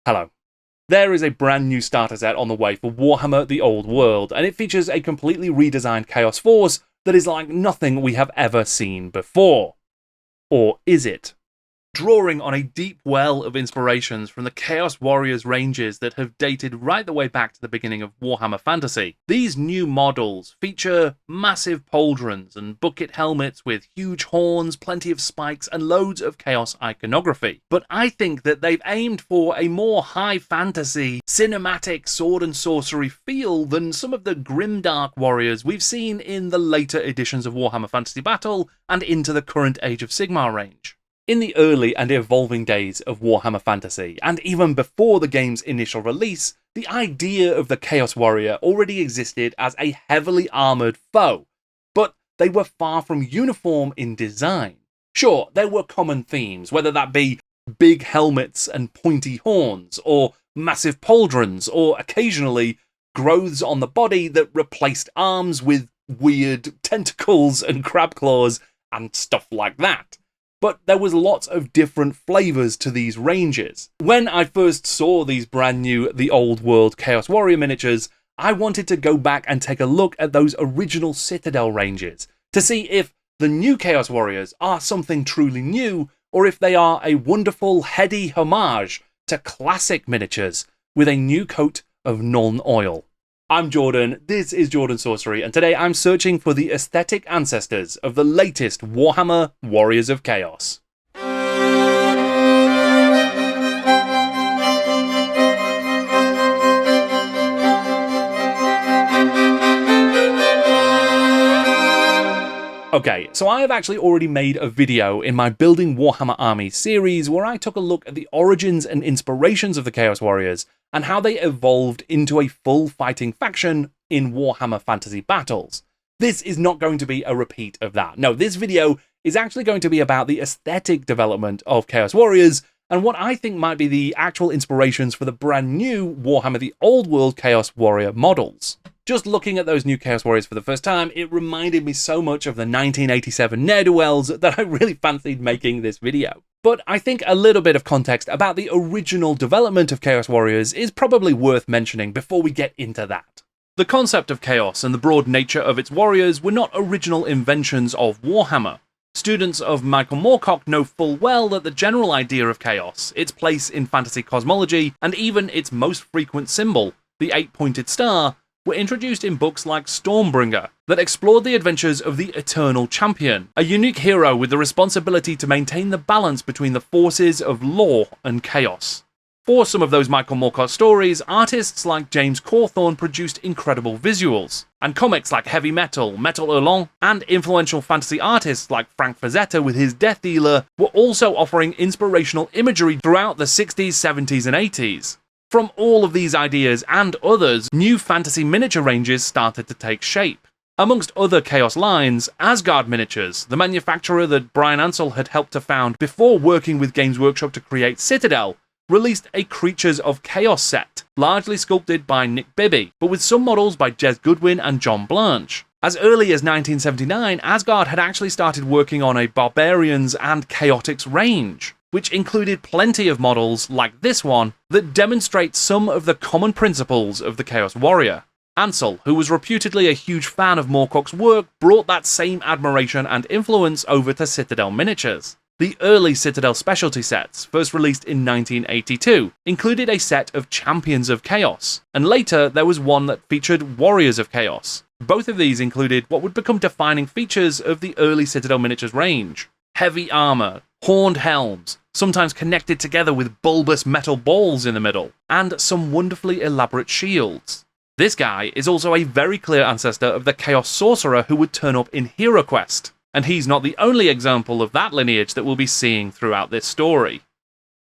Hello. There is a brand new starter set on the way for Warhammer The Old World, and it features a completely redesigned Chaos Force that is like nothing we have ever seen before. Or is it? Drawing on a deep well of inspirations from the Chaos Warriors ranges that have dated right the way back to the beginning of Warhammer Fantasy, these new models feature massive pauldrons and bucket helmets with huge horns, plenty of spikes, and loads of Chaos iconography. But I think that they've aimed for a more high fantasy, cinematic sword and sorcery feel than some of the grimdark warriors we've seen in the later editions of Warhammer Fantasy Battle and into the current Age of Sigmar range. In the early and evolving days of Warhammer Fantasy, and even before the game's initial release, the idea of the Chaos Warrior already existed as a heavily armoured foe, but they were far from uniform in design. Sure, there were common themes, whether that be big helmets and pointy horns, or massive pauldrons, or occasionally growths on the body that replaced arms with weird tentacles and crab claws and stuff like that. But there was lots of different flavours to these ranges. When I first saw these brand new The Old World Chaos Warrior miniatures, I wanted to go back and take a look at those original Citadel ranges to see if the new Chaos Warriors are something truly new, or if they are a wonderful, heady homage to classic miniatures with a new coat of Nuln Oil. I'm Jordan, this is Jordan Sorcery, and today I'm searching for the aesthetic ancestors of the latest Warhammer Warriors of Chaos. Okay, so I have actually already made a video in my Building Warhammer Armies series where I took a look at the origins and inspirations of the Chaos Warriors and how they evolved into a full fighting faction in Warhammer Fantasy Battles. This is not going to be a repeat of that. No, this video is actually going to be about the aesthetic development of Chaos Warriors and what I think might be the actual inspirations for the brand new Warhammer The Old World Chaos Warrior models. Just looking at those new Chaos Warriors for the first time, it reminded me so much of the 1987 ne'er-do-wells that I really fancied making this video. But I think a little bit of context about the original development of Chaos Warriors is probably worth mentioning before we get into that. The concept of chaos and the broad nature of its warriors were not original inventions of Warhammer. Students of Michael Moorcock know full well that the general idea of chaos, its place in fantasy cosmology, and even its most frequent symbol, the 8-pointed star, were introduced in books like Stormbringer that explored the adventures of the Eternal Champion, a unique hero with the responsibility to maintain the balance between the forces of law and chaos. For some of those Michael Moorcock stories, artists like James Cawthorne produced incredible visuals, and comics like Heavy Metal, Metal Hurlant, and influential fantasy artists like Frank Frazetta with his Death Dealer were also offering inspirational imagery throughout the 60s, 70s, and 80s. From all of these ideas and others, new fantasy miniature ranges started to take shape. Amongst other Chaos lines, Asgard Miniatures, the manufacturer that Brian Ansell had helped to found before working with Games Workshop to create Citadel, released a Creatures of Chaos set, largely sculpted by Nick Bibby, but with some models by Jez Goodwin and John Blanche. As early as 1979, Asgard had actually started working on a Barbarians and Chaotix range, which included plenty of models, like this one, that demonstrate some of the common principles of the Chaos Warrior. Ansell, who was reputedly a huge fan of Moorcock's work, brought that same admiration and influence over to Citadel miniatures. The early Citadel specialty sets, first released in 1982, included a set of Champions of Chaos, and later there was one that featured Warriors of Chaos. Both of these included what would become defining features of the early Citadel miniatures range: heavy armour, horned helms, sometimes connected together with bulbous metal balls in the middle, and some wonderfully elaborate shields. This guy is also a very clear ancestor of the Chaos Sorcerer who would turn up in HeroQuest, and he's not the only example of that lineage that we'll be seeing throughout this story.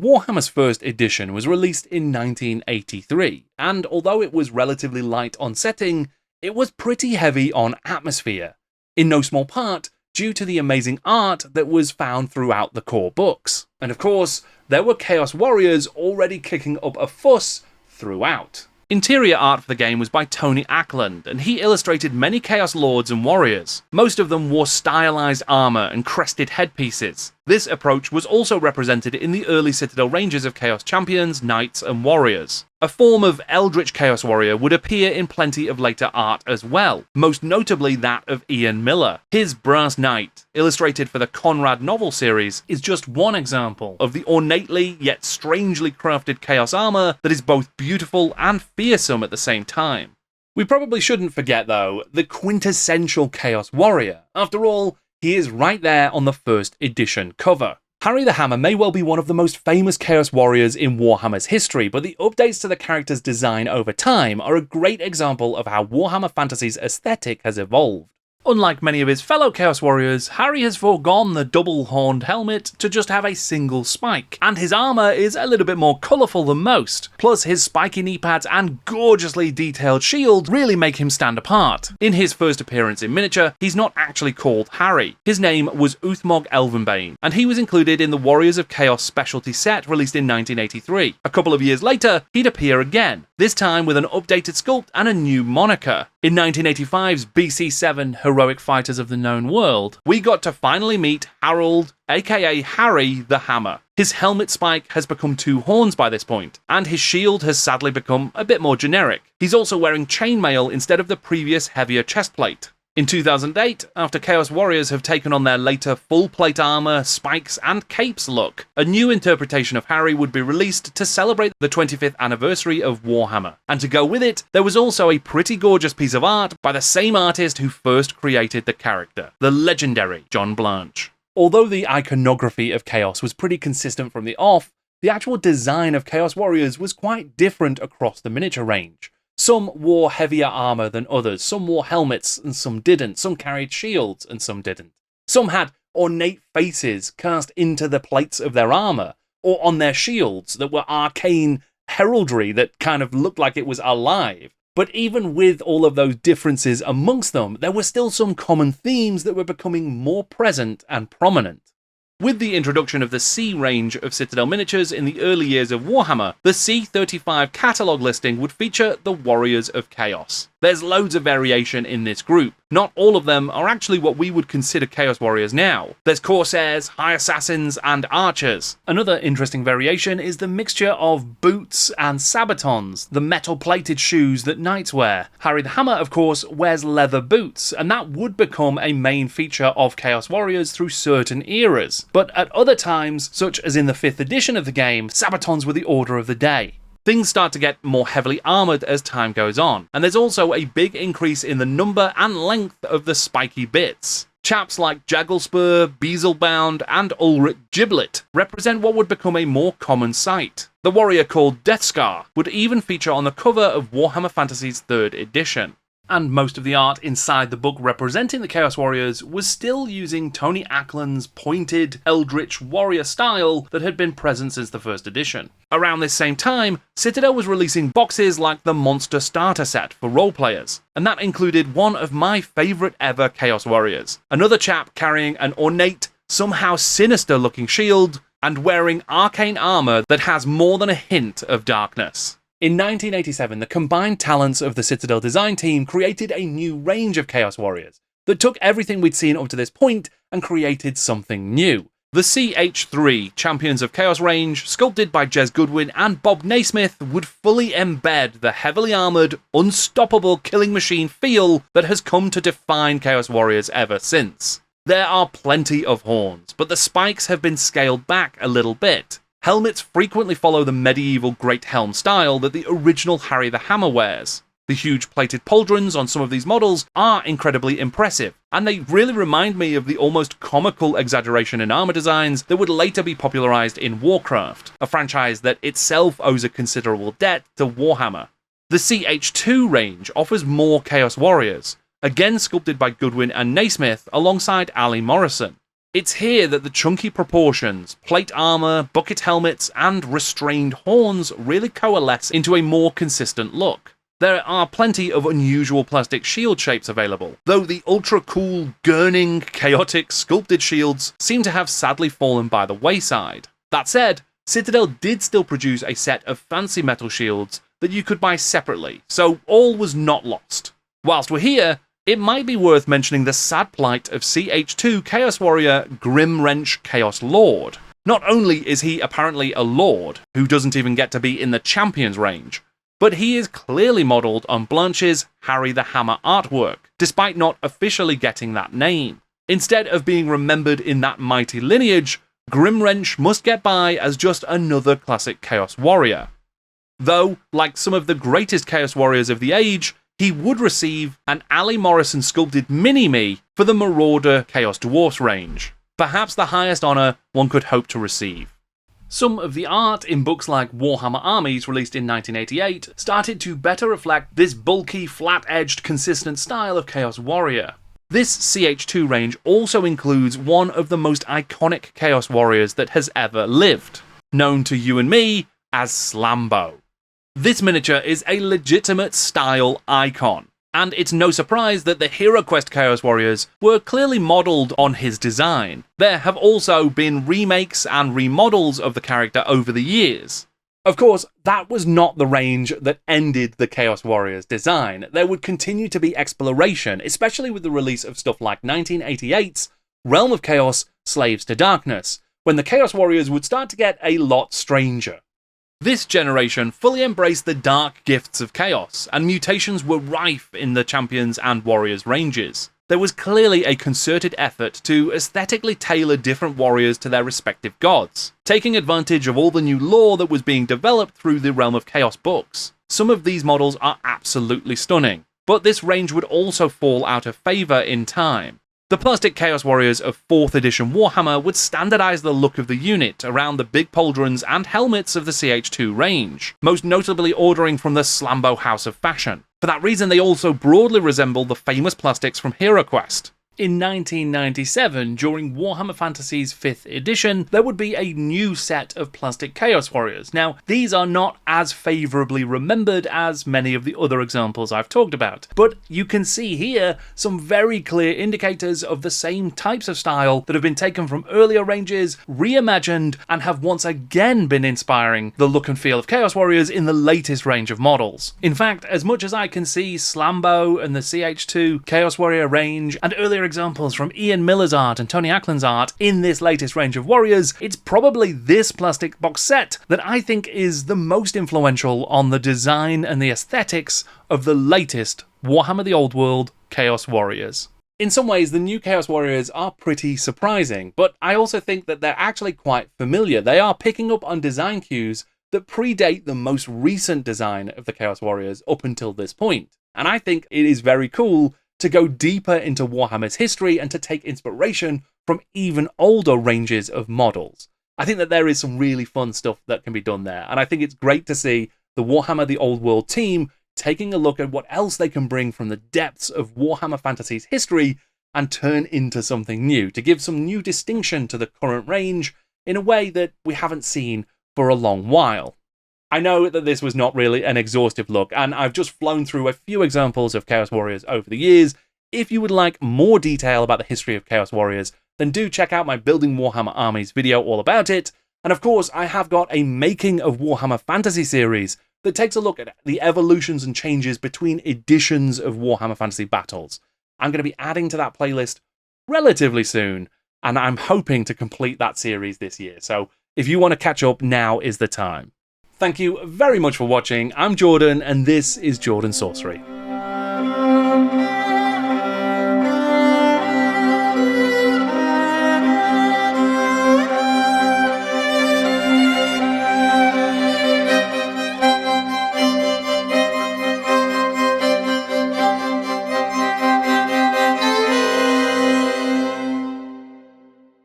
Warhammer's first edition was released in 1983, and although it was relatively light on setting, it was pretty heavy on atmosphere, in no small part due to the amazing art that was found throughout the core books. And of course, there were Chaos Warriors already kicking up a fuss throughout. Interior art for the game was by Tony Ackland, and he illustrated many Chaos Lords and Warriors. Most of them wore stylized armor and crested headpieces. This approach was also represented in the early Citadel ranges of Chaos Champions, Knights, and Warriors. A form of Eldritch Chaos Warrior would appear in plenty of later art as well, most notably that of Ian Miller. His Brass Knight, illustrated for the Conrad novel series, is just one example of the ornately yet strangely crafted Chaos armor that is both beautiful and fearsome at the same time. We probably shouldn't forget, though, the quintessential Chaos Warrior. After all, he is right there on the first edition cover. Harry the Hammer may well be one of the most famous Chaos Warriors in Warhammer's history, but the updates to the character's design over time are a great example of how Warhammer Fantasy's aesthetic has evolved. Unlike many of his fellow Chaos Warriors, Harry has foregone the double-horned helmet to just have a single spike, and his armour is a little bit more colourful than most. Plus, his spiky knee pads and gorgeously detailed shield really make him stand apart. In his first appearance in miniature, he's not actually called Harry. His name was Uthmog Elvenbane, and he was included in the Warriors of Chaos specialty set released in 1983. A couple of years later, he'd appear again, this time with an updated sculpt and a new moniker. In 1985's BC7 Heroic Fighters of the Known World, we got to finally meet Harold, aka Harry the Hammer. His helmet spike has become 2 horns by this point, and his shield has sadly become a bit more generic. He's also wearing chainmail instead of the previous heavier chestplate. In 2008, after Chaos Warriors have taken on their later full-plate armor, spikes, and capes look, a new interpretation of Harry would be released to celebrate the 25th anniversary of Warhammer. And to go with it, there was also a pretty gorgeous piece of art by the same artist who first created the character, the legendary John Blanche. Although the iconography of Chaos was pretty consistent from the off, the actual design of Chaos Warriors was quite different across the miniature range. Some wore heavier armour than others, some wore helmets and some didn't, some carried shields and some didn't. Some had ornate faces cast into the plates of their armour, or on their shields that were arcane heraldry that kind of looked like it was alive. But even with all of those differences amongst them, there were still some common themes that were becoming more present and prominent. With the introduction of the C range of Citadel miniatures in the early years of Warhammer, the C35 catalogue listing would feature the Warriors of Chaos. There's loads of variation in this group. Not all of them are actually what we would consider Chaos Warriors now. There's Corsairs, High Assassins, and Archers. Another interesting variation is the mixture of boots and sabatons, the metal-plated shoes that knights wear. Harry the Hammer, of course, wears leather boots, and that would become a main feature of Chaos Warriors through certain eras. But at other times, such as in the 5th edition of the game, sabatons were the order of the day. Things start to get more heavily armoured as time goes on, and there's also a big increase in the number and length of the spiky bits. Chaps like Jagglespur, Beelzebound, and Ulrich Giblet represent what would become a more common sight. The warrior called Deathscar would even feature on the cover of Warhammer Fantasy's 3rd edition. And most of the art inside the book representing the Chaos Warriors was still using Tony Ackland's pointed Eldritch Warrior style that had been present since the 1st edition. Around this same time, Citadel was releasing boxes like the Monster Starter Set for roleplayers, and that included one of my favourite ever Chaos Warriors. Another chap carrying an ornate, somehow sinister looking shield, and wearing arcane armour that has more than a hint of darkness. In 1987, the combined talents of the Citadel design team created a new range of Chaos Warriors that took everything we'd seen up to this point and created something new. The CH3 Champions of Chaos range, sculpted by Jez Goodwin and Bob Naismith, would fully embed the heavily armoured, unstoppable killing machine feel that has come to define Chaos Warriors ever since. There are plenty of horns, but the spikes have been scaled back a little bit. Helmets frequently follow the medieval Great Helm style that the original Harry the Hammer wears. The huge plated pauldrons on some of these models are incredibly impressive, and they really remind me of the almost comical exaggeration in armor designs that would later be popularized in Warcraft, a franchise that itself owes a considerable debt to Warhammer. The CH2 range offers more Chaos Warriors, again sculpted by Goodwin and Naismith alongside Ali Morrison. It's here that the chunky proportions, plate armor, bucket helmets, and restrained horns really coalesce into a more consistent look. There are plenty of unusual plastic shield shapes available, though the ultra-cool, gurning, chaotic, sculpted shields seem to have sadly fallen by the wayside. That said, Citadel did still produce a set of fancy metal shields that you could buy separately, so all was not lost. Whilst we're here, It might be worth mentioning the sad plight of CH2 Chaos Warrior Grimwrench Chaos Lord. Not only is he apparently a lord, who doesn't even get to be in the Champions range, but he is clearly modelled on Blanche's Harry the Hammer artwork, despite not officially getting that name. Instead of being remembered in that mighty lineage, Grimwrench must get by as just another classic Chaos Warrior. Though, like some of the greatest Chaos Warriors of the age, he would receive an Ali Morrison sculpted mini-me for the Marauder Chaos Dwarfs range, perhaps the highest honour one could hope to receive. Some of the art in books like Warhammer Armies, released in 1988, started to better reflect this bulky, flat-edged, consistent style of Chaos Warrior. This CH2 range also includes one of the most iconic Chaos Warriors that has ever lived, known to you and me as Slambo. This miniature is a legitimate style icon, and it's no surprise that the HeroQuest Chaos Warriors were clearly modelled on his design. There have also been remakes and remodels of the character over the years. Of course, that was not the range that ended the Chaos Warriors design. There would continue to be exploration, especially with the release of stuff like 1988's Realm of Chaos, Slaves to Darkness, when the Chaos Warriors would start to get a lot stranger. This generation fully embraced the dark gifts of chaos, and mutations were rife in the Champions and Warriors ranges. There was clearly a concerted effort to aesthetically tailor different warriors to their respective gods, taking advantage of all the new lore that was being developed through the Realm of Chaos books. Some of these models are absolutely stunning, but this range would also fall out of favour in time. The plastic Chaos Warriors of 4th edition Warhammer would standardise the look of the unit around the big pauldrons and helmets of the CH2 range, most notably ordering from the Slambo House of Fashion. For that reason, they also broadly resemble the famous plastics from HeroQuest. In 1997, during Warhammer Fantasy's 5th edition, there would be a new set of plastic Chaos Warriors. Now, these are not as favourably remembered as many of the other examples I've talked about, but you can see here some very clear indicators of the same types of style that have been taken from earlier ranges, reimagined, and have once again been inspiring the look and feel of Chaos Warriors in the latest range of models. In fact, as much as I can see Slambo and the CH2 Chaos Warrior range, and earlier examples from Ian Miller's art and Tony Ackland's art in this latest range of warriors, it's probably this plastic box set that I think is the most influential on the design and the aesthetics of the latest Warhammer the Old World Chaos Warriors. In some ways, the new Chaos Warriors are pretty surprising, but I also think that they're actually quite familiar. They are picking up on design cues that predate the most recent design of the Chaos Warriors up until this point. And I think it is very cool to go deeper into Warhammer's history and to take inspiration from even older ranges of models. I think that there is some really fun stuff that can be done there, and I think it's great to see the Warhammer the Old World team taking a look at what else they can bring from the depths of Warhammer Fantasy's history and turn into something new, to give some new distinction to the current range in a way that we haven't seen for a long while. I know that this was not really an exhaustive look, and I've just flown through a few examples of Chaos Warriors over the years. If you would like more detail about the history of Chaos Warriors, then do check out my Building Warhammer Armies video all about it. And of course, I have got a Making of Warhammer Fantasy series that takes a look at the evolutions and changes between editions of Warhammer Fantasy battles. I'm going to be adding to that playlist relatively soon, and I'm hoping to complete that series this year. So if you want to catch up, now is the time. Thank you very much for watching. I'm Jordan, and this is Jordan Sorcery.